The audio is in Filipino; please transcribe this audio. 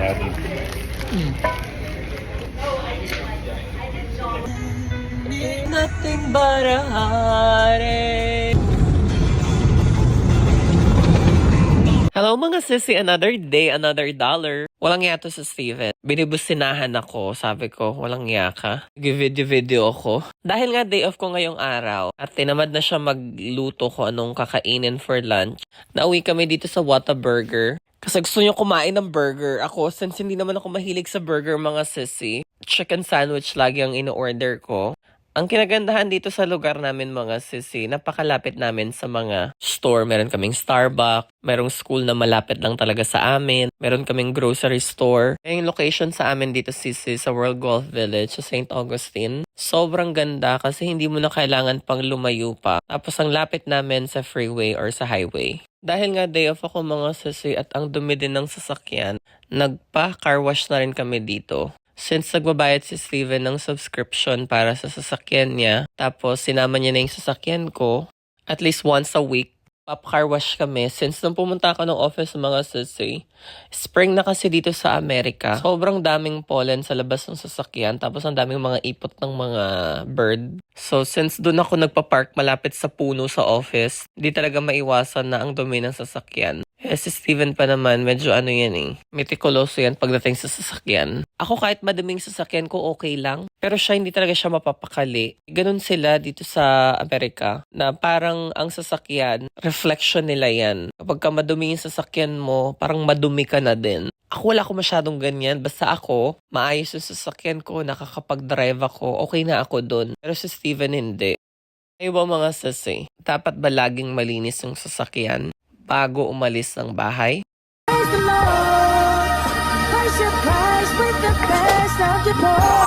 hari. Nothing but a heartache. Hello mga sisi, another day, another dollar. Walang iya to sa Steven. Binibusinahan ako, sabi ko, walang iya ka. Nag-video ako. Dahil nga day off ko ngayong araw, at tinamad na siya magluto ko anong kakainin for lunch. Nauwi kami dito sa Whataburger. Kasi gusto niyo kumain ng burger. Ako, since hindi naman ako mahilig sa burger mga sisi, chicken sandwich lagi ang ino-order ko. Ang kinagandahan dito sa lugar namin mga sisi, napakalapit namin sa mga store. Meron kaming Starbucks, merong school na malapit lang talaga sa amin, meron kaming grocery store. Yung location sa amin dito sisi sa World Golf Village sa St. Augustine. Sobrang ganda kasi hindi mo na kailangan pang lumayo pa. Tapos ang lapit namin sa freeway or sa highway. Dahil nga day off ako mga sisi at ang dumi din ng sasakyan, nagpa-car wash na rin kami dito. Since nagbabayad si Steven ng subscription para sa sasakyan niya, tapos sinama niya na yung sasakyan ko, at least once a week, pop-car wash kami. Since nung pumunta ako ng office mga sisi, spring na kasi dito sa Amerika. Sobrang daming pollen sa labas ng sasakyan, tapos ang daming mga ipot ng mga bird. So since doon ako nagpa-park malapit sa puno sa office, di talaga maiwasan na ang dumi ng sasakyan. Si Steven pa naman, medyo ano yan eh. Meticuloso yan pagdating sa sasakyan. Ako kahit maduming sasakyan ko, okay lang. Pero siya, hindi talaga siya mapapakali. Ganun sila dito sa Amerika, na parang ang sasakyan, reflection nila yan. Kapag ka madumi yung sasakyan mo, parang madumi ka na din. Ako wala ko masyadong ganyan. Basta ako, maayos yung sasakyan ko, nakakapag-drive ako, okay na ako dun. Pero si Steven hindi. Ay ba mga sasi, dapat ba laging malinis yung sasakyan bago umalis ng bahay? Praise the Lord, price your price with the best of your Lord.